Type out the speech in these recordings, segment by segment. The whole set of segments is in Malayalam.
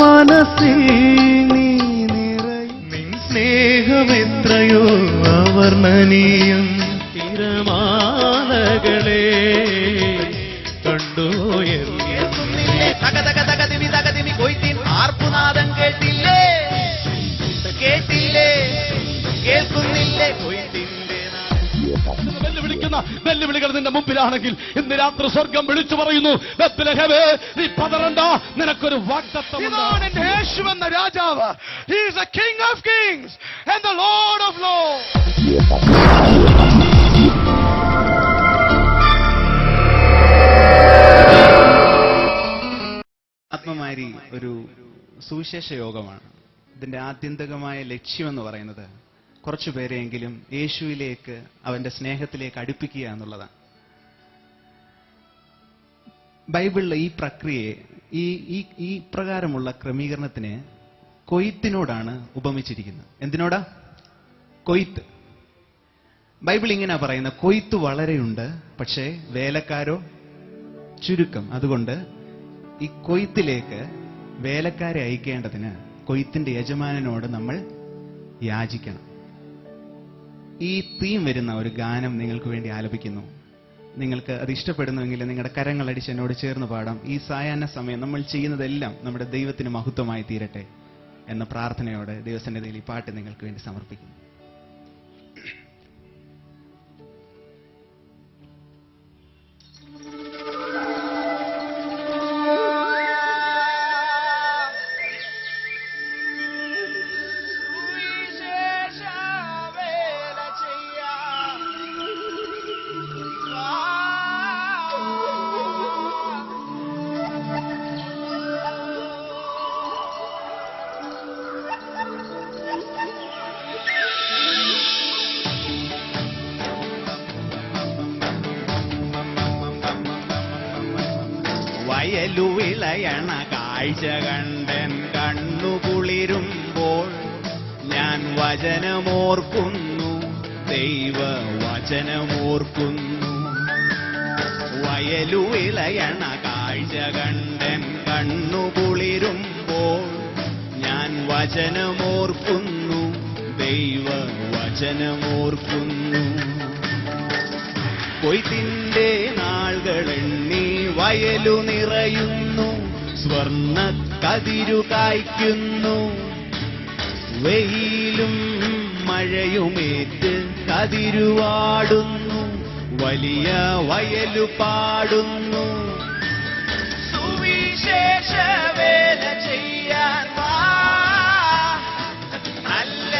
മനസ്സിൽ നീ നിറയും നിൻ സ്നേഹമെത്രയോ അവർണ്ണനീയം. തിരമാലകളെ കണ്ടുയർന്നില്ലേ കൊയ്ത്തിൻ ആർപ്പുനാദം കേട്ടില്ലേ കേട്ടില്ലേ കേൾക്കുന്നില്ലേ കൊയ്ത്തിന്റെ വെല്ലുവിളിക്കുന്ന വെല്ലുവിളികൾ നിന്റെ മുമ്പിലാണെങ്കിൽ ഇന്ന് രാത്രി സ്വർഗം വിളിച്ചു പറയുന്നു, ബേത്ലഹേമേ നീ പതറണ്ട, നിനക്കൊരു വാഗ്ദത്തമുണ്ട്. യേശു എന്ന രാജാവ്, he is the king of kings and the lord of lords. ആത്മമാരി ഒരു സുവിശേഷ യോഗമാണ്. ഇതിന്റെ ആത്യന്തികമായ ലക്ഷ്യമെന്ന് പറയുന്നത് കുറച്ചുപേരെയെങ്കിലും യേശുവിലേക്ക്, അവന്റെ സ്നേഹത്തിലേക്ക് അടുപ്പിക്കുക എന്നുള്ളതാണ്. ബൈബിളിലെ ഈ പ്രക്രിയയെ, ഈ പ്രകാരമുള്ള ക്രമീകരണത്തിന് കൊയ്ത്തിനോടാണ് ഉപമിച്ചിരിക്കുന്നത്. എന്തിനോടാ? കൊയ്ത്ത്. ബൈബിൾ ഇങ്ങനെ പറയുന്നത്, കൊയ്ത്ത് വളരെയുണ്ട്, പക്ഷേ വേലക്കാരോ ചുരുക്കം. അതുകൊണ്ട് ഈ കൊയ്ത്തിലേക്ക് വേലക്കാരെ അയക്കേണ്ടതിന് കൊയ്ത്തിന്റെ യജമാനനോട് നമ്മൾ യാചിക്കണം. ഈ തീം വരുന്ന ഒരു ഗാനം നിങ്ങൾക്ക് വേണ്ടി ആലപിക്കുന്നു. നിങ്ങൾക്ക് അത് ഇഷ്ടപ്പെടുന്നുവെങ്കിൽ നിങ്ങളുടെ കരങ്ങളടിച്ച് എന്നോട് ചേർന്ന് പാടാം. ഈ സായാഹ്ന സമയം നമ്മൾ ചെയ്യുന്നതെല്ലാം നമ്മുടെ ദൈവത്തിന് മഹത്വമായി തീരട്ടെ എന്ന പ്രാർത്ഥനയോടെ ദൈവസന്നിധിയിൽ ഈ പാട്ട് നിങ്ങൾക്ക് വേണ്ടി സമർപ്പിക്കുന്നു. വയലുവിളയണ കാഴ്ച കണ്ടൻ കണ്ണുകുളിരുമ്പോൾ ഞാൻ വചനമോർക്കുന്നു, ദൈവവചനമോർക്കുന്നു. വയലുവിളയണ കാഴ്ച കണ്ടൻ കണ്ണുകുളിരുമ്പോൾ ഞാൻ വചനമോർക്കുന്നു, ദൈവവചനമോർക്കുന്നു. കൊയ്ത്തിന്റെ നാളുകളെണ്ണി വയലു നിറയുന്നു, സ്വർണ്ണ കതിരു കായ്ക്കുന്നു. വെയിലും മഴയുമേറ്റ് കതിരുവാടുന്നു, വലിയ വയലു പാടുന്നു. സുവിശേഷ വേല ചെയ്യാൻ വാ, നല്ല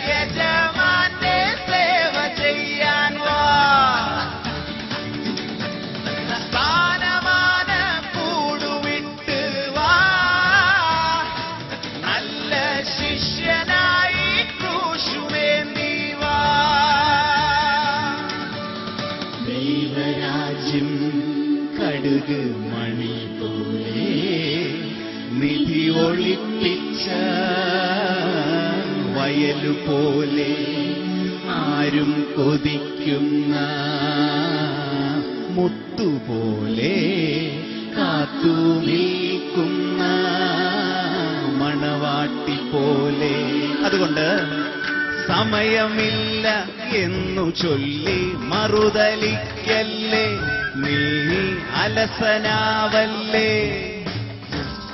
യജമാന്റെ സേവ ചെയ്യാൻ വാ. സ്ഥാനമാന കൂടുവിട്ട് വാ, നല്ല ശിഷ്യനായി ക്രൂശുമേന്തി വാ. ദൈവരാജ്യം കടുക് മണി പോലെ നിധി ഒളിപ്പിച്ച വയലുപോലെ ആരും കൊതിക്കുന്ന മുത്തുപോലെ കാത്തു നിൽക്കുന്ന മണവാട്ടി പോലെ. അതുകൊണ്ട് സമയമില്ല എന്നു ചൊല്ലി മറുതലിക്കല്ലേ, നീ അലസനാവല്ലേ.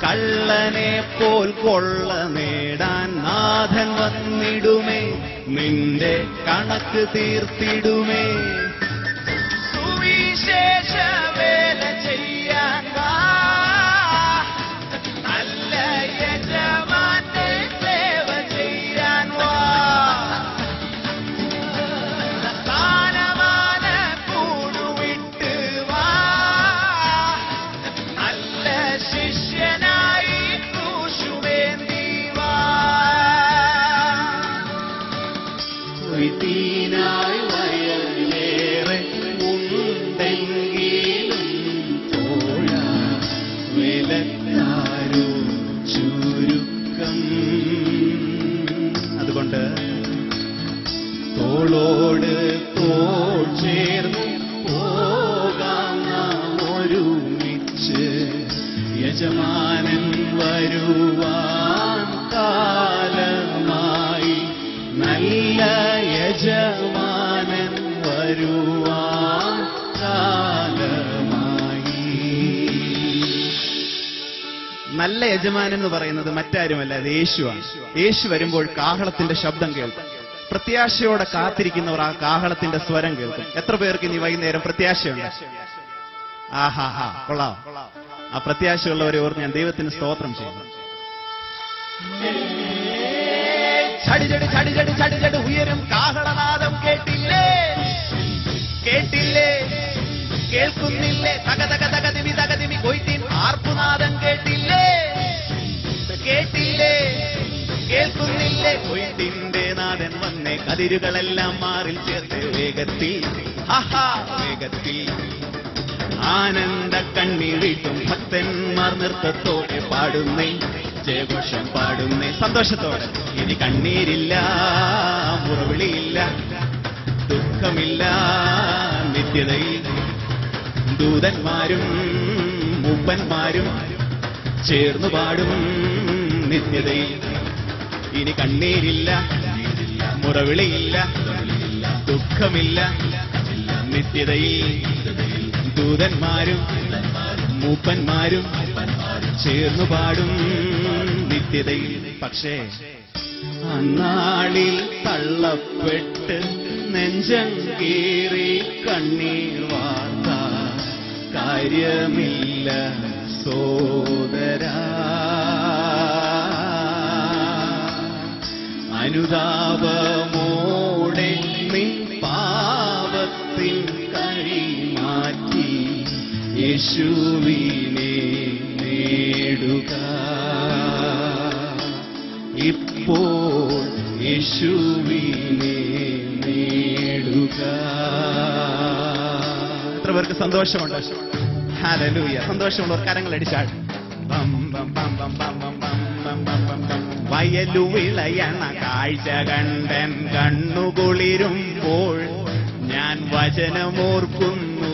കള്ളനെ പോൽ കൊള്ള നേടാൻ നാഥൻ വന്നിടുമേ, നിന്റെ കണക്ക് തീർത്തിടുമേ. സുവിശേഷ വേല ചെയ്യാൻ വാ, നല്ല യജമാന്റെ സേവ ചെയ്യാൻ വാ. സ്ഥാനമാന കൂടുവിട്ട് വാ, നല്ല ശിഷ്യനായി ക്രൂശുമേന്തി വാ. കൊയ്ത്തിനായി വയലേറെ യജമാനൻ വരുവാൻ കാലമായി, നല്ല യജമാനൻ വരുവാൻ കാലമായി. നല്ല യജമാനൻ എന്ന് പറയുന്നത് മറ്റാരുമല്ല, അത് യേശുവാണ്. യേശു വരുമ്പോൾ കാഹളത്തിന്റെ ശബ്ദം കേൾക്കും. പ്രത്യാശയോടെ കാത്തിരിക്കുന്നവർ ആ കാഹളത്തിന്റെ സ്വരം കേൾക്കും. എത്ര പേർക്ക് ഇനി വൈകുന്നേരം പ്രത്യാശയുണ്ട്? ആഹാ, കൊള്ളാം. ആ പ്രത്യാശയുള്ളവരെ ഓർത്ത് ഞാൻ ദൈവത്തിന് സ്തോത്രം ചെയ്യുന്നു. ചടിചടി ചടിചടി ചടിചടി ഉയരും കാഹളനാദം കേട്ടില്ലേ, കേട്ടില്ലേ, കേൾക്കുന്നില്ലേ? തകതക തകതിമി തകതിമി കൊയ്ത്തിൻ ആർപ്പുനാദം കേട്ടില്ലേ, കേട്ടില്ലേ, കേൾക്കുന്നില്ലേ? കൊയ്ത്തിന്റെ നാദൻ വന്നേ, കതിരുകളെല്ലാം മാറിൽ ചേർത്ത് വേഗത്തിൽ, ആഹാ വേഗത്തിൽ ആനന്ദ കണ്ണീരിട്ടും ഭക്തന്മാർ നൃത്തത്തോടെ പാടുന്നേ, ജയഘോഷം പാടുന്നേ സന്തോഷത്തോടെ. ഇനി കണ്ണീരില്ല, മുറവിളിയില്ല, ദുഃഖമില്ല, നിത്യതയിൽ ദൂതന്മാരും മൂപ്പന്മാരും ചേർന്നു പാടും നിത്യതയിൽ. ഇനി കണ്ണീരില്ല, മുറവിളിയില്ല, ദുഃഖമില്ല, നിത്യതയിൽ ദൂതന്മാരും മൂപ്പന്മാരും ചേർന്നു പാടും നിത്യതയിൽ. പക്ഷേ അന്നാളിൽ തള്ളപ്പെട്ട് നെഞ്ചം കീറി കണ്ണീർ വാർത്ത കാര്യമില്ല സോദരാ. അനുതാപമോടെ നിൻ പാപത്തിൻ കഴി മാറ്റി യേശുവിനെ നേടുക. ഇപ്പോൾ യേശുവിനെ നേടുക. എത്ര പേർക്ക് സന്തോഷമുണ്ട്? ഹല്ലേലൂയ. സന്തോഷമുള്ളവർ കരങ്ങളടിച്ചാൽ. വയലുവിളയണ കാഴ്ച കണ്ടൻ കണ്ണുകുളിരുമ്പോൾ ഞാൻ വചനമോർക്കുന്നു,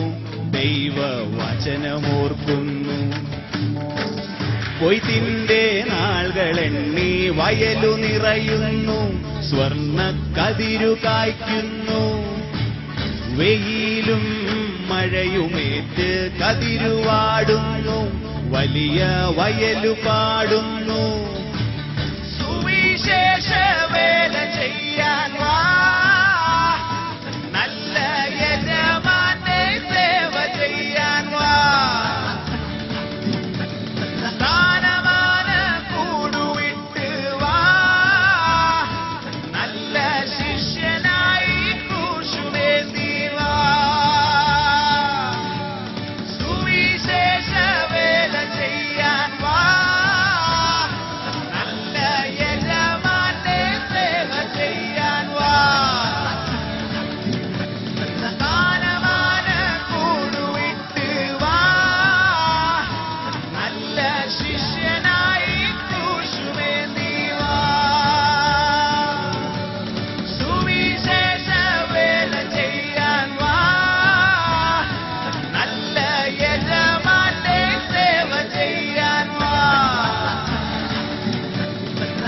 ദൈവവചനമോർക്കുന്നു. കൊയ്ത്തിന്റെ നാളുകളെണ്ണി വയലു നിറയുന്നു, സ്വർണ്ണ കതിരു കായ്ക്കുന്നു. വെയിലും മഴയുമേറ്റ് കതിരുവാടുന്നു, വലിയ വയലു പാടുന്നു. സുവിശേഷ വേല ചെയ്യാൻ വാ, നല്ല യജമാനെ സേവ ചെയ്യാൻ വാ. സ്ഥാനമാന കൂടുവിട്ട് വാ, നല്ല ശിഷ്യനായി ക്രൂശുമേന്തി വാ. സുവിശേഷ വേല ചെയ്യാൻ വാ, നല്ല യജമാനെ സേവ ചെയ്യാൻ വാ. സ്ഥാനമാന കൂടുവിട്ട് വാ, നല്ല ശിഷ്യനായി ക്രൂശുമേന്തി വാ. സുവിശേഷ വേല ചെയ്യാൻ വാ, നല്ല യജമാനെ സേവ ചെയ്യാൻ വാ.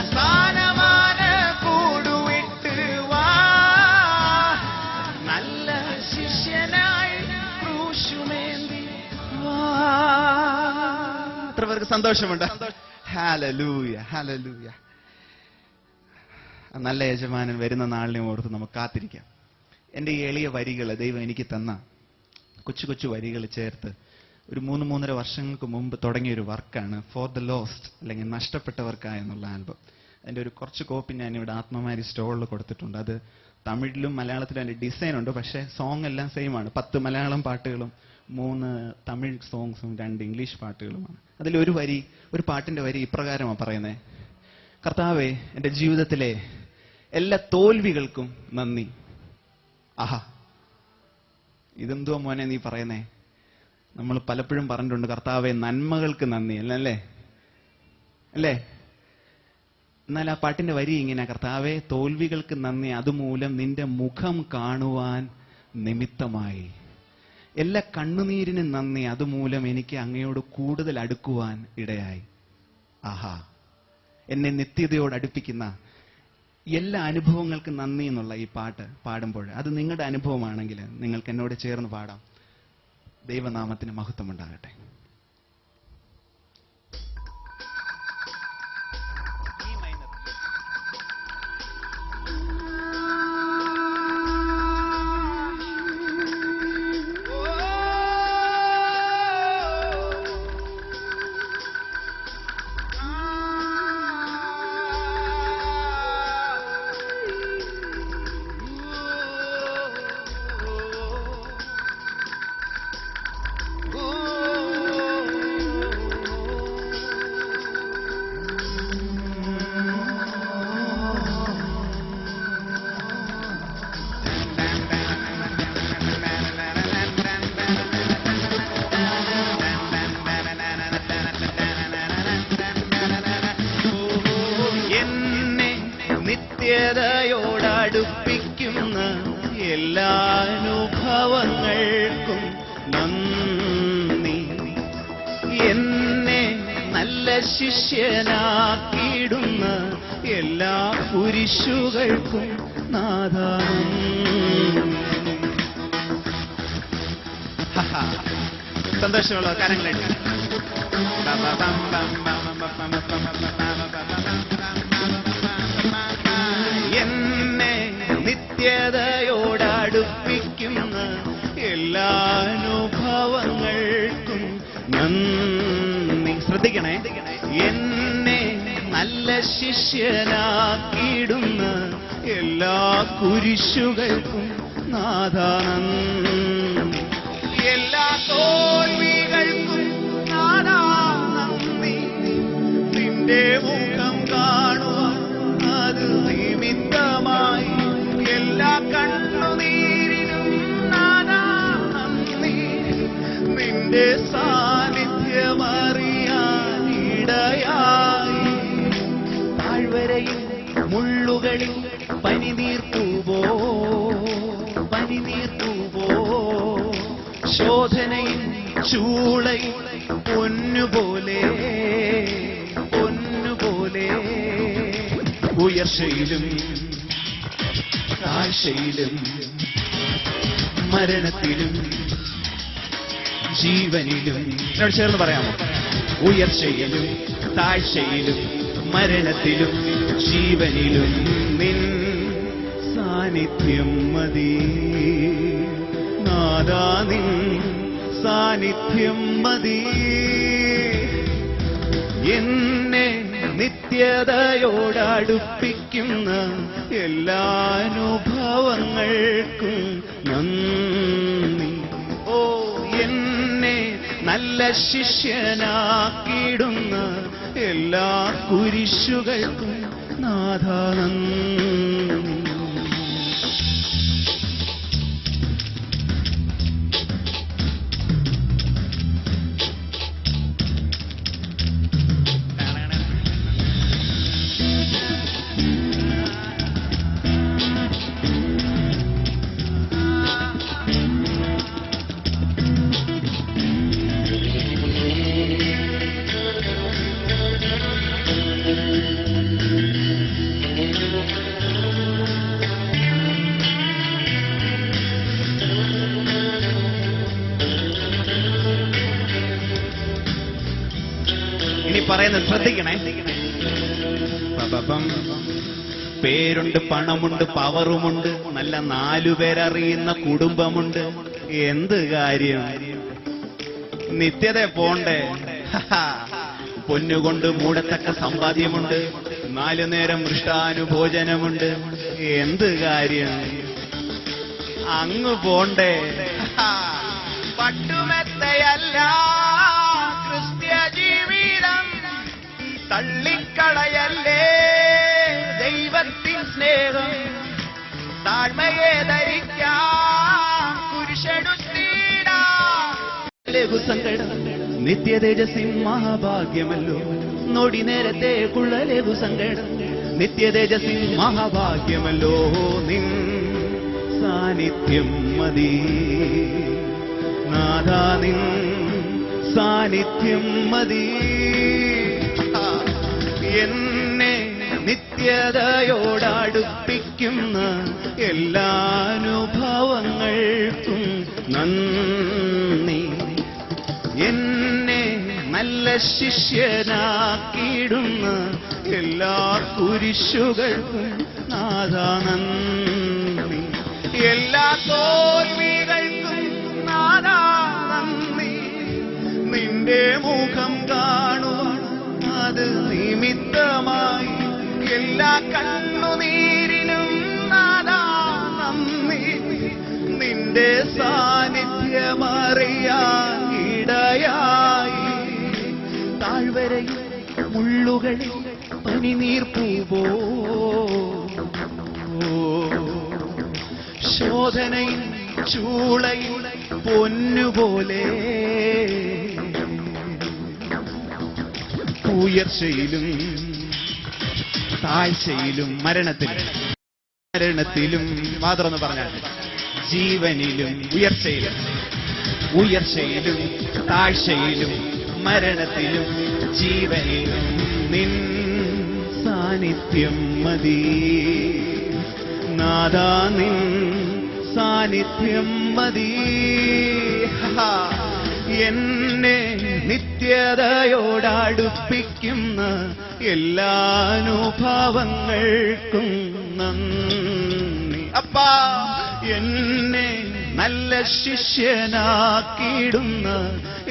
സ്ഥാനമാന കൂടുവിട്ട് വാ, നല്ല ശിഷ്യനായി ക്രൂശുമേന്തി വാ. എത്ര പേർക്ക് സന്തോഷമുണ്ട്? Hallelujah, hallelujah. നല്ല യജമാനൻ വരുന്ന നാളിനെ ഓർത്ത് നമുക്ക് കാത്തിരിക്കാം. എൻ്റെ ഈ എളിയ വരികൾ ദൈവം എനിക്ക് തന്ന കൊച്ചു കൊച്ചു വരികൾ ചേർത്ത് ഒരു 3-3.5 വർഷങ്ങൾക്ക് മുമ്പ് തുടങ്ങിയ ഒരു വർക്കാണ് ഫോർ ദ ലോസ്റ്റ്, അല്ലെങ്കിൽ നഷ്ടപ്പെട്ടവർക്കായ എന്നുള്ള ആൽബം. അതിൻ്റെ ഒരു കുറച്ച് കോപ്പി ഞാനിവിടെ ആത്മമാരി സ്റ്റോളിൽ കൊടുത്തിട്ടുണ്ട്. അത് തമിഴിലും മലയാളത്തിലും അതിൻ്റെ ഡിസൈൻ ഉണ്ട്, പക്ഷേ സോങ് എല്ലാം സെയിം ആണ്. 10 മലയാളം പാട്ടുകളും 3 തമിഴ് സോങ്സും 2 ഇംഗ്ലീഷ് പാട്ടുകളുമാണ്. അതിലൊരു വരി, ഒരു പാട്ടിന്റെ വരി ഇപ്രകാരമാണ് പറയുന്നത്: കർത്താവേ, എൻ്റെ ജീവിതത്തിലെ എല്ലാ തോൽവികൾക്കും നന്ദി. ആഹാ, ഇതെന്തുവാ മോനെ നീ പറയുന്നേ? നമ്മൾ പലപ്പോഴും പറഞ്ഞിട്ടുണ്ട് കർത്താവേ നന്മകൾക്ക് നന്ദി അല്ലേ? എന്നാൽ ആ പാട്ടിന്റെ വരി ഇങ്ങനെ: കർത്താവേ തോൽവികൾക്ക് നന്ദി, അതുമൂലം നിന്റെ മുഖം കാണുവാൻ നിമിത്തമായി. എല്ലാ കണ്ണുനീരിനും നന്ദി, അതുമൂലം എനിക്ക് അങ്ങയോട് കൂടുതൽ അടുക്കുവാൻ ഇടയായി. ആഹാ, എന്നെ നിത്യതയോട് അടുപ്പിക്കുന്ന എല്ലാ അനുഭവങ്ങൾക്കും നന്ദി എന്നുള്ള ഈ പാട്ട് പാടുമ്പോൾ അത് നിങ്ങളുടെ അനുഭവമാണെങ്കിൽ നിങ്ങൾക്ക് എന്നോട് ചേർന്ന് പാടാം. ദൈവനാമത്തിന് മഹത്വം ഉണ്ടാകട്ടെ. നിത്യതയോടടുപ്പിക്കുന്ന എല്ലാ അനുഭവങ്ങൾക്കും നന്ദി. എന്നെ നല്ല ശിഷ്യനാക്കിയിടുന്ന എല്ലാ കുരിശുകൾക്കും നാഥാ സന്തോഷമുള്ള കരങ്ങളായിട്ട് എന്നെ നിത്യതയോടടുപ്പിക്കുന്ന എല്ലാ അനുഭവങ്ങൾക്കും നന്ദി. ശ്രദ്ധിക്കണേ, എന്നെ നല്ല ശിഷ്യനാക്കിയിടുന്ന എല്ലാ കുരിശുകൾക്കും നാഥാ നന്ദി. എല്ലാ തോൽവികൾക്കും നാഥാ നന്ദി. നിന്റെ മുഖം കാണുവാൻ അത് നിമിത്തമായി എല്ലാ കണ്ണുനീരിനും നാഥാ നന്ദി. നിന്റെ സാന്നിധ്യമറിയാൻ ഇടയായി. താഴ്വരയിൽ മുള്ളുകളിൽ പനിനീർത്തൂവോ ശോധനയിൽ ചൂളയിൽ പൊന്നുപോലെ ഉയർച്ചയിലും താഴ്ചയിലും മരണത്തിലും ജീവനിലും എന്നോട് ചേർന്ന് പറയാമോ? ഉയർച്ചയിലും താഴ്ചയിലും മരണത്തിലും ജീവനിലും നിൻ സാന്നിധ്യം മതി നാഥാ, നിൻ സാന്നിധ്യം മതി. എന്നെ നിത്യതയോടടുപ്പിക്കുന്ന എല്ലാ അനുഭവങ്ങൾക്കും നന്ദി. ഓ, എന്നെ നല്ല ശിഷ്യനാക്കിയിടുന്ന എല്ലാ കുരിശുകൾക്കും നാഥാ നന്ദി. ഇനി പറയുന്നത് ശ്രദ്ധിക്കണേ. പേരുണ്ട്, പണമുണ്ട്, പവറുമുണ്ട്, നല്ല 4 പേരറിയുന്ന കുടുംബമുണ്ട്. എന്ത് കാര്യം? നിത്യത പോണ്ടേ? പൊന്നുകൊണ്ട് മൂടത്തക്ക സമ്പാദ്യമുണ്ട്, 4 നേരം മൃഷ്ടാനുഭോജനമുണ്ട്. എന്ത് കാര്യം? അങ്ങ് പോണ്ടേ? പട്ടുമെത്തയല്ല ക്രിസ്ത്യ ജീവിതം, തള്ളിക്കളയല്ലേ ദൈവത്തിൻ സ്നേഹം. താഴ്മയെ ധരിക്കാം, കുരിശെടുത്തിടാം. ലഘുസങ്കടം നിത്യതേജസ്സിൻ മഹാഭാഗ്യമല്ലോ. നൊടി നേരത്തേക്കുള്ള ലഘുസങ്കടം നിത്യതേജസ്സിൻ മഹാഭാഗ്യമല്ലോ. നിൻ സാന്നിധ്യം മതി നാഥാ നിൻ സാന്നിധ്യം മതി. എന്നെ നിത്യതയോടടുപ്പിക്കുന്ന എല്ലാ അനുഭവങ്ങൾക്കും നന്ദി. എന്നെ നല്ല ശിഷ്യനാക്കിയിടുന്ന എല്ലാ കുരിശുകൾക്കും നാഥാ നന്ദി. എല്ലാ തോൽവികൾക്കും നാഥാ നന്ദി. നിന്റെ മുഖം കാണുവാൻ അത് നിമിത്തമായി എല്ലാ കണ്ണുനീരിനും നാഥാ നന്ദി. നിന്റെ സാന്നിധ്യമറിയാൻ ഇടയായി താഴ്വരയിൽ മുള്ളുകളിൽ പനിനീർ പൂവോ ശോധനയിൽ ചൂളയിൽ പൊന്നുപോലെ ഉയർച്ചയിലും താഴ്ചയിലും മരണത്തിലും മാത്രമെന്ന് പറഞ്ഞാൽ ജീവനിലും ഉയർച്ചയിലും താഴ്ചയിലും മരണത്തിലും ജീവനിലും നിൻ സാന്നിധ്യം മതി. നാഥാ നിൻ സാന്നിധ്യം മതി. എന്നെ നിത്യതയോടടുപ്പിക്കുന്ന എല്ലാ അനുഭവങ്ങൾക്കും നന്ദി. അപ്പാ എന്നെ നല്ല ശിഷ്യനാക്കിയിടുന്ന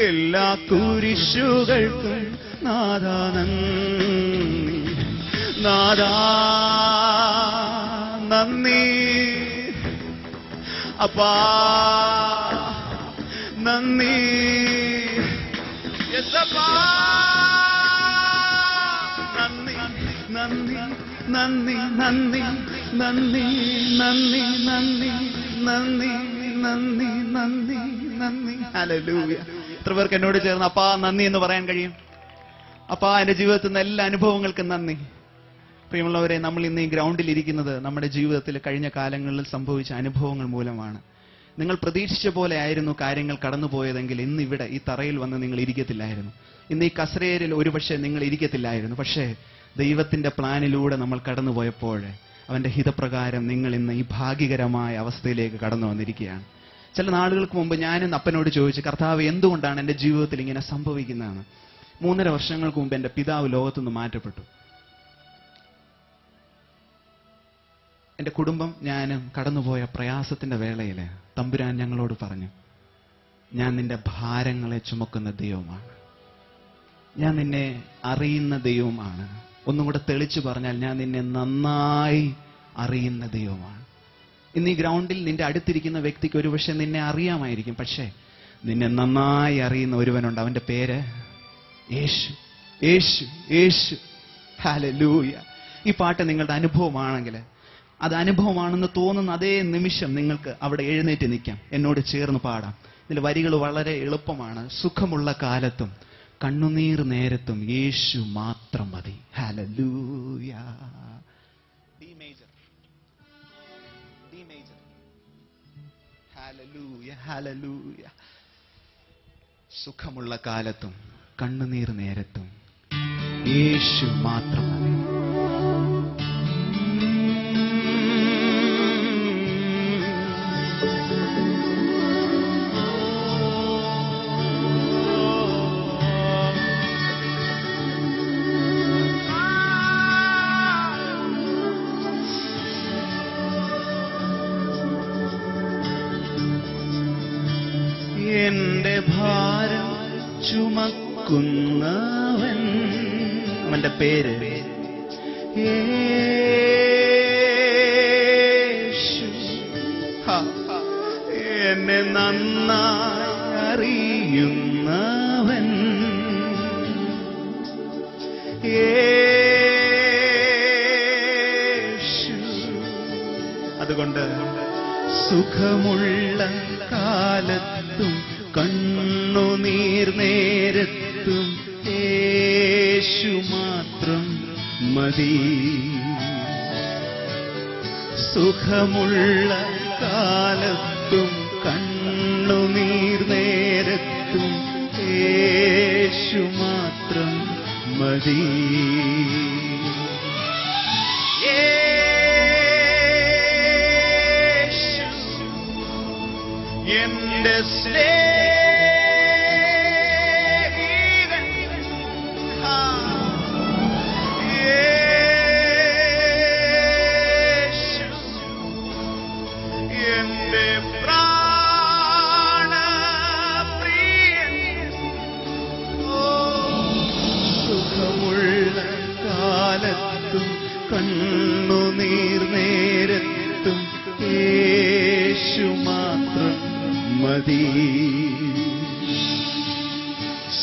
എല്ലാ കുരിശുകൾക്കും നാഥാ നന്ദി. നാഥാ നന്ദി. അപ്പാ നന്ദി. യേശപ്പാ നന്ദി നന്ദി നന്ദി നന്ദി നന്ദി നന്ദി നന്ദി നന്ദി നന്ദി നന്ദി നന്ദി. ഹല്ലേലൂയ. എത്ര പേർക്ക് എന്നോട് ചേർന്ന് അപ്പാ നന്ദി എന്ന് പറയാൻ കഴിയും? അപ്പാ എന്റെ ജീവിതത്തിൽ നിന്ന് എല്ലാ അനുഭവങ്ങൾക്കും നന്ദി. പ്രിയമുള്ളവരെ, നമ്മൾ ഇന്ന് ഈ ഗ്രൗണ്ടിൽ ഇരിക്കുന്നത് നമ്മുടെ ജീവിതത്തിൽ കഴിഞ്ഞ കാലങ്ങളിൽ സംഭവിച്ച അനുഭവങ്ങൾ മൂലമാണ്. നിങ്ങൾ പ്രതീക്ഷിച്ച പോലെ ആയിരുന്നു കാര്യങ്ങൾ കടന്നുപോയതെങ്കിൽ ഇന്ന് ഇവിടെ ഈ തറയിൽ വന്ന് നിങ്ങൾ ഇരിക്കത്തില്ലായിരുന്നു. ഇന്ന് ഈ കസേരയിൽ ഒരുപക്ഷെ നിങ്ങൾ ഇരിക്കത്തില്ലായിരുന്നു. പക്ഷേ ദൈവത്തിന്റെ പ്ലാനിലൂടെ നമ്മൾ കടന്നുപോയപ്പോൾ അവന്റെ ഹിതപ്രകാരം നിങ്ങൾ ഇന്ന് ഈ ഭാഗ്യകരമായ അവസ്ഥയിലേക്ക് കടന്നു വന്നിരിക്കുകയാണ്. ചില നാളുകൾക്ക് മുമ്പ് ഞാനും അപ്പനോട് ചോദിച്ചു, കർത്താവ് എന്തുകൊണ്ടാണ് എൻ്റെ ജീവിതത്തിൽ ഇങ്ങനെ സംഭവിക്കുന്നതെന്ന്. 3.5 വർഷങ്ങൾക്ക് മുമ്പ് എൻ്റെ പിതാവ് ലോകത്തുനിന്ന് മാറ്റപ്പെട്ടു. എൻ്റെ കുടുംബം ഞാനും കടന്നുപോയ പ്രയാസത്തിന്റെ വേളയിൽ തമ്പുരാൻ ഞങ്ങളോട് പറഞ്ഞു, ഞാൻ നിന്റെ ഭാരങ്ങളെ ചുമക്കുന്ന ദൈവമാണ്, ഞാൻ നിന്നെ അറിയുന്ന ദൈവമാണ്. ഒന്നും കൂടെ തെളിച്ചു പറഞ്ഞാൽ, ഞാൻ നിന്നെ നന്നായി അറിയുന്ന ദൈവമാണ്. ഇന്ന് ഈ ഗ്രൗണ്ടിൽ നിന്റെ അടുത്തിരിക്കുന്ന വ്യക്തിക്ക് ഒരുപക്ഷെ നിന്നെ അറിയാമായിരിക്കും, പക്ഷേ നിന്നെ നന്നായി അറിയുന്ന ഒരുവനുണ്ട്. അവന്റെ പേര് യേശു. യേശു യേശു. ഹല്ലേലൂയ. ഈ പാട്ട് നിങ്ങളുടെ അനുഭവമാണെങ്കിൽ, അത് അനുഭവമാണെന്ന് തോന്നുന്ന അതേ നിമിഷം നിങ്ങൾക്ക് അവിടെ എഴുന്നേറ്റ് നിൽക്കാം, എന്നോട് ചേർന്ന് പാടാം. ഇതിന്റെ വരികൾ വളരെ എളുപ്പമാണ്. സുഖമുള്ള കാലത്തും കണ്ണുനീർ നേരത്തും യേശു മാത്രം മതി. Hallelujah. D major. Hallelujah. Hallelujah. സുഖമുള്ള കാലത്തും കണ്ണുനീർ നേരത്തും യേശു മാത്രം മതി. എന്റെ ഭാരം ചുമക്കുന്നവൻ, അവന്റെ പേര് യേശു. എന്നെ നന്നായി അറിയുന്നവൻ യേശു. അതുകൊണ്ട് സുഖമുള്ള കാലത്തും കണ്ണുനീർ നേരത്തും യേശു മാത്രം മതി. സുഖമുള്ള കാലത്തും കണ്ണുനീർ നേരത്തും മതി. യേശു എന്റെ സ്നേഹിതൻ, യേശു എന്റെ പ്രാണപ്രിയൻ. സുഖമുള്ള കാലത്തും കണ്ണുനീർ നേരത്തും യേശു മാത്രം മതി.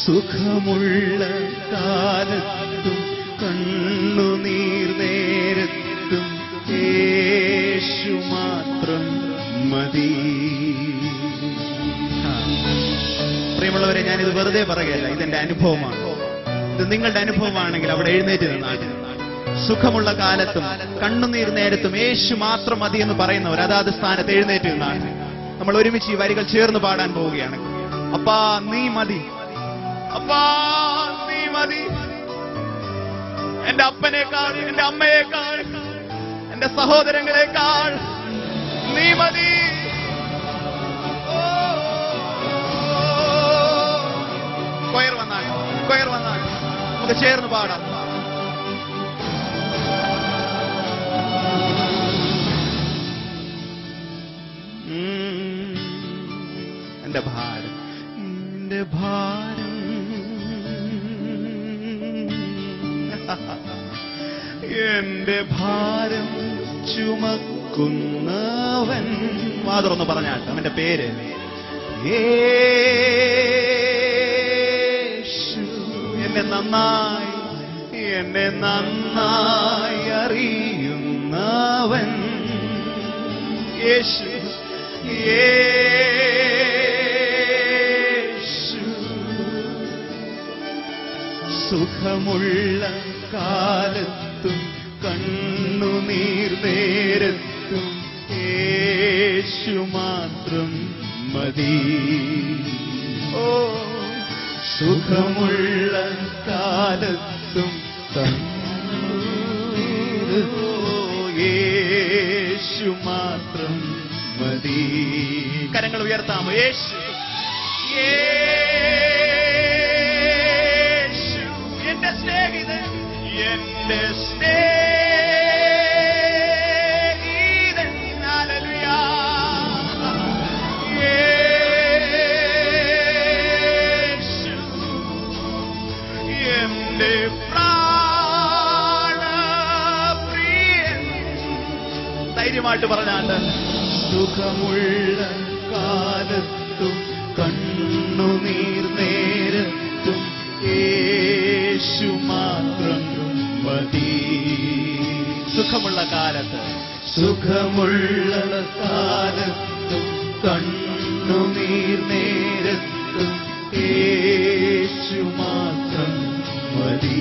സുഖമുള്ള കാലത്തും കണ്ണുനീർ നേരത്തും യേശു മാത്രം മതി. പ്രിയമുള്ളവരെ, ഞാനിത് വെറുതെ പറയുകയല്ല, ഇതെന്റെ അനുഭവമാണ്. ഇത് നിങ്ങളുടെ അനുഭവമാണെങ്കിൽ അവിടെ എഴുന്നേറ്റ് നിന്നാണ്. സുഖമുള്ള കാലത്തും കണ്ണുനീർ നേരത്തും യേശു മാത്രം മതി എന്ന് പറയുന്നവർ അതാത് സ്ഥാനത്ത് എഴുന്നേറ്റ് നിന്നാണ്. നമ്മൾ ഒരുമിച്ച് ഈ വരികൾ ചേർന്ന് പാടാൻ പോവുകയാണ്. അപ്പാ നീ മതി, അപ്പാ നീ മതി. എന്റെ അപ്പനേക്കാൾ, എന്റെ അമ്മയേക്കാൾ, എന്റെ സഹോദരങ്ങളെക്കാൾ നീ മതി. കൊയർ വന്നാണ്, കൊയർ വന്നാണ്, നമുക്ക് ചേർന്ന് പാടാം. എന്റെ ഭാരം, എന്റെ ഭാരം, എന്റെ ഭാരം ചുമക്കുന്നവൻ. മാതറൊന്ന് പറഞ്ഞാട്ടെ അവന്റെ പേര്. യേശു എന്നെ നന്നായി, എന്നെ നന്നായി അറിയുന്നവൻ. യേശു, യേശു സുഖമുള്ള കാലത്തും കണ്ണുനീർ നേരത്തും യേശു മാത്രം മതി. ഓ സുഖമുള്ള കാലത്തും യേശു മാത്രം മതി. കരങ്ങൾ ഉയർത്താമോ? യേശു, യേശു എന്റെ സ്നേഹിതൻ, എന്റെ സ്നേഹിതൻ. ഹല്ലേലൂയ. യേശു എന്റെ പ്രാണപ്രിയൻ. ധൈര്യമായിട്ട് പറഞ്ഞാണ്ട്. സുഖമുള്ള കാലത്തും കണ്ണുനീർ നേരത്തും യേശു മാത്രം മതി. സുഖമുള്ള കാലത്ത്, സുഖമുള്ള കാലത്തും കണ്ണുനീർ നേരത്തും യേശു മാത്രം മതി.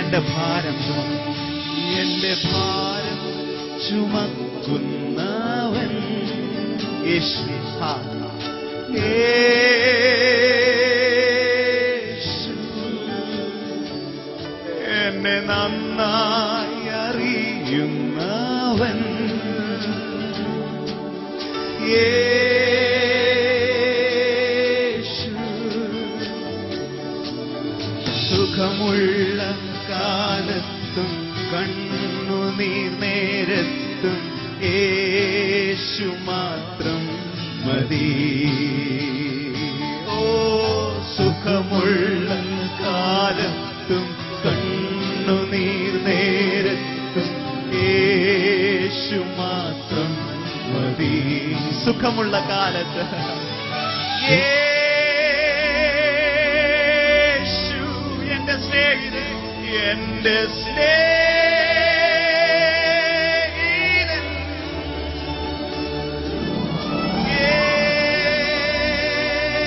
എന്റെ ഭാരം, എന്റെ ഭാരം ചുമക്കുന്നവൻ യേശു. യേശു എന്നെ നന്നായി അറിയുന്നവൻ. യേശു സുഖമുള്ള കാലത്തും കണ്ണുനീർ നേരത്തും യേശു മാത്രം മതി. ഓ സുഖമുള്ള കാലത്തും കണ്ണുനീർ നേരത്തും യേശു മാത്രം മതി. സുഖമുള്ള കാലത്ത് യേശു എന്റെ സ്നേഹിതൻ, എന്റെ സ്നേഹിതൻ.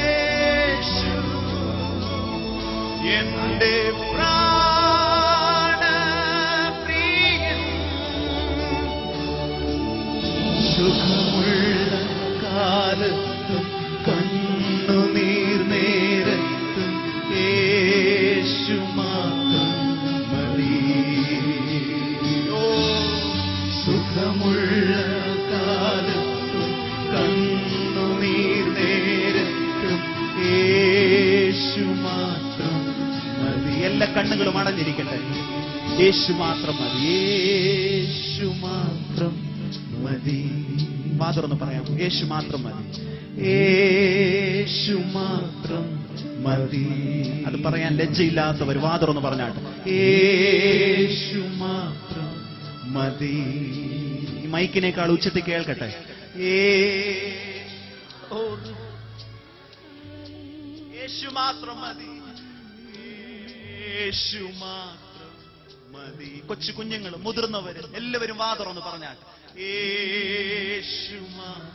യേശു എന്റെ പ്രാണപ്രിയൻ. സുഖമുള്ള കാലത്തും കണ്ണുനീർ നേരത്തും യേശു മാത്രം കണ്ണുകളും അടഞ്ഞിരിക്കട്ടെ. യേശു മാത്രം മതി, യേശു മാത്രം മതി. വാ തുറന്ന് പറയാം, യേശു മാത്രം മതി, യേശു മാത്രം മതി. അത് പറയാൻ ലജ്ജയില്ലാത്തവർ വാ തുറന്ന് പറഞ്ഞാട്ടെ, യേശു മാത്രം മതി. ഈ മൈക്കിനേക്കാൾ ഉച്ചത്തിൽ കേൾക്കട്ടെ. യേശു മാത്രം മതി, യേശു മാത്രം മതി. കൊച്ചു കുഞ്ഞുങ്ങളും മുതിർന്നവരും എല്ലാവരും വാ തുറന്ന് പറഞ്ഞാട്ടെ, യേശു മാത്രം.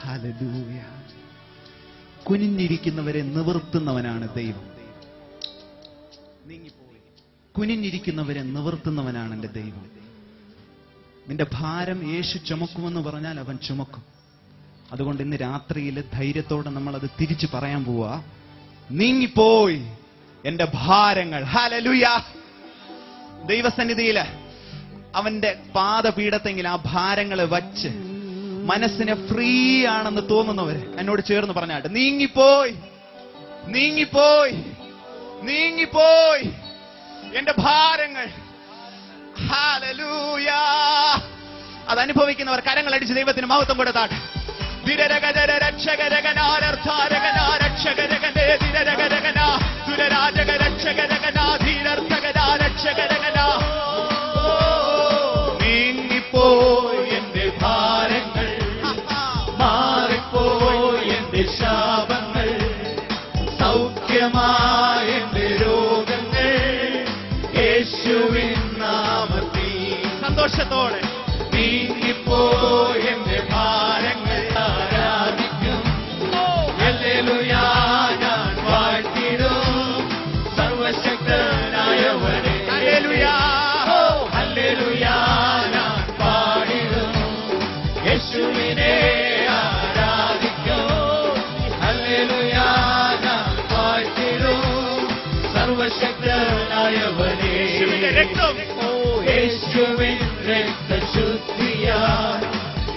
ഹല്ലേലൂയ. കുനിഞ്ഞിരിക്കുന്നവരെ നിവർത്തുന്നവനാണ് ദൈവം. നീങ്ങിപ്പോയി. കുനിഞ്ഞിരിക്കുന്നവരെ നിവർത്തുന്നവനാണ് എന്റെ ദൈവം. നിന്റെ ഭാരം യേശു ചുമക്കുമെന്ന് പറഞ്ഞാൽ അവൻ ചുമക്കും. അതുകൊണ്ട് ഇന്ന് രാത്രിയിൽ ധൈര്യത്തോടെ നമ്മൾ അത് തിരിച്ചു പറയാൻ പോവാ, നീങ്ങിപ്പോയി എന്റെ ഭാരങ്ങൾ. ഹല്ലേലൂയ. ദൈവസന്നിധിയില് അവന്റെ പാദപീഠത്തെങ്കിൽ ആ ഭാരങ്ങളെ വച്ച് മനസ്സിനെ ഫ്രീ ആണെന്ന് തോന്നുന്നവര് എന്നോട് ചേർന്ന് പറഞ്ഞാട്ടെ, നീങ്ങിപ്പോയി, നീങ്ങിപ്പോയി, നീങ്ങിപ്പോയി എന്റെ ഭാരങ്ങൾ. ഹല്ലേലൂയ. അതനുഭവിക്കുന്നവർ കരങ്ങൾ അടിച്ച് ദൈവത്തിന് മഹത്വം കൊടുത്താട്ടെ. നീങ്ങിപ്പോയി എന്റെ ഭാരങ്ങൾ, മാറിപ്പോയി എന്റെ ശാപങ്ങൾ, സൗഖ്യമായ എന്റെ രോഗങ്ങൾ യേശുവിൻ നാമത്തിൽ. സന്തോഷത്തോടെ നീങ്ങിപ്പോയി എന്റെ ഭാരങ്ങൾ ആരാധിക്കും. ഹല്ലേലൂയ. ഞാൻ വാഴ്ത്തിടും സർവശക്തനായവനെ. Hallelujah, hallelujah. ഞാൻ പാടിടും യേശുവിനെ ആരാധിക്കും. ഹല്ലേലൂയ. ഞാൻ വാഴ്ത്തിടും സർവശക്തനായവനെ. രക്തം, യേശുവിൻ രക്തശുദ്ധിയാൽ,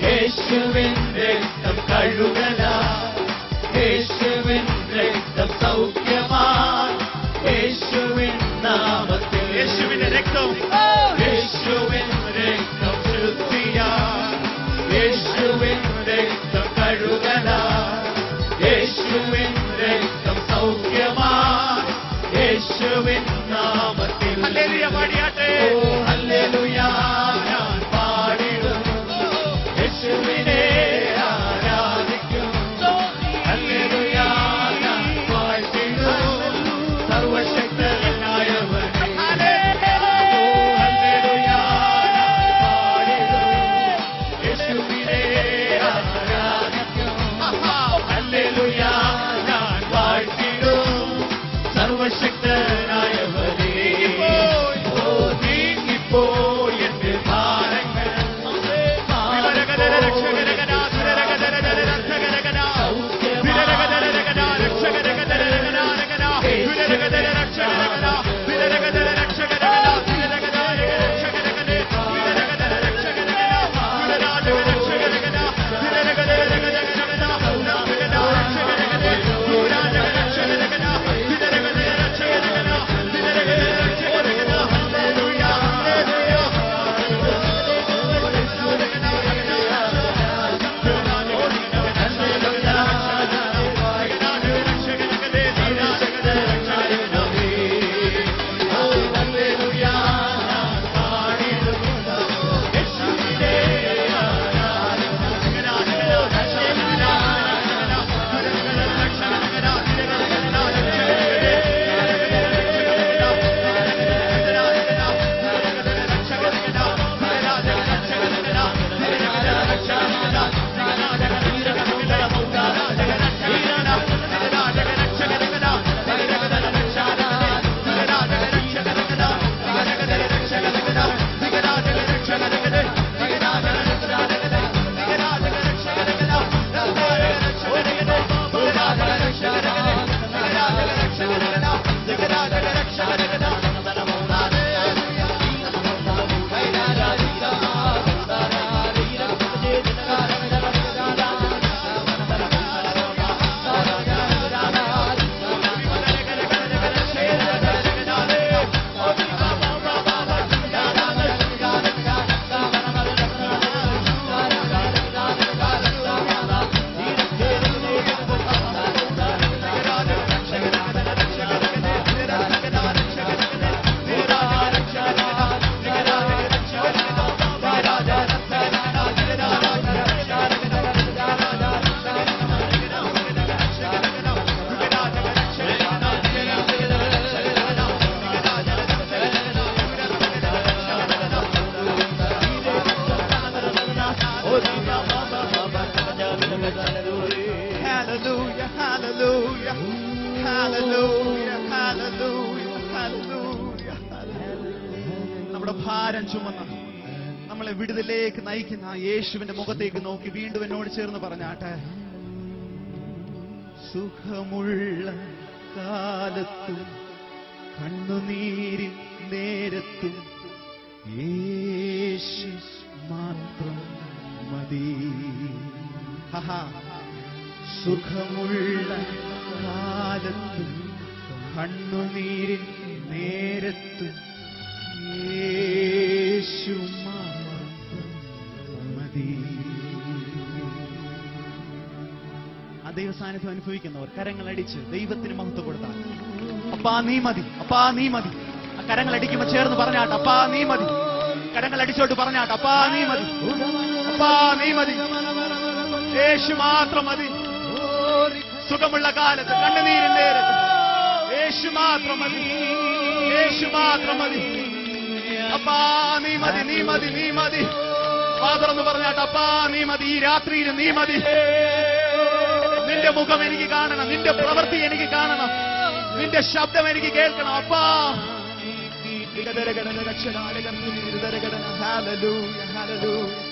യേശുവിൻ രക്തം കഴുകലാൽ, യേശുവിൻ രക്തം സൗഖ്യമാൽ, യേശുവിൻ നാമത്തിൽ. യേശുവിന്റെ രക്തം, യേശുവിൻ രക്തം ശുദ്ധിയാൽ, യേശുവിൻ രക്തം കഴുകലാൽ, യേശുവിൻ രക്തം സൗഖ്യമാൽ, യേശുവിൻ നാമത്തിൽ. ഹല്ലേലൂയ പാടിയാട്ടെ. ഹല്ലേലൂയ. ഞാൻ പാടിടും യേശുവിനെ ആരാധിക്കും. ഹല്ലേലൂയ. ഞാൻ വാഴ്ത്തിടും സർവശക്തനായവനെ. ഹല്ലേലൂയ. ഞാൻ പാടിടും യേശുവിനെ ആരാധിക്കും. ഹല്ലേലൂയ. ഞാൻ Hallelujah, hallelujah, hallelujah. നമ്മുടെ ഭാരം ചുമന്ന നമ്മളെ വിടുതലേക്ക് നയിക്കുന്ന ആ യേശുവിന്റെ മുഖത്തേക്ക് നോക്കി വീണ്ടും എന്നോട് ചേർന്ന് പറഞ്ഞാട്ടെ. സുഖമുള്ള കാലത്തും കണ്ണുനീരിൻ നേരത്തും യേശു മാത്രം മതി. സുഖമുള്ള കാലത്തും കണ്ണുനീരിൻ നേരത്തും യേശു മാത്രം മതി. ആ ദൈവസാന്നിധ്യം അനുഭവിക്കുന്നവർ കരങ്ങളടിച്ച് ദൈവത്തിന് മഹത്വം കൊടുത്താൽ, അപ്പാ നീ മതി, അപ്പാ നീ മതി. ആ കരങ്ങളടിക്കുമ്പോ ചേർന്ന് പറഞ്ഞാട്ട്, അപ്പാ നീ മതി. കരങ്ങളടിച്ചോട്ട് പറഞ്ഞാട്ട്, അപ്പാ നീ മതി, അപ്പാ നീ മതി. യേശു മാത്രം മതി. സുഖമുള്ള കാലത്ത് കണ്ണുനീരിൻ നേരത്ത് യേശു മാത്രം മതി, യേശു മാത്രം മതി. അപ്പാ നീ മതി, നീ മതി, നീ മതി. ഫാദർ എന്ന് പറഞ്ഞാട്ട്, അപ്പാ നീ മതി. ഈ രാത്രിയിൽ നീ മതി. നിന്റെ മുഖം എനിക്ക് കാണണം, നിന്റെ പ്രവൃത്തി എനിക്ക് കാണണം, നിന്റെ ശബ്ദം എനിക്ക് കേൾക്കണം. അപ്പാ ഹല്ലേലൂയ, ഹല്ലേലൂയ.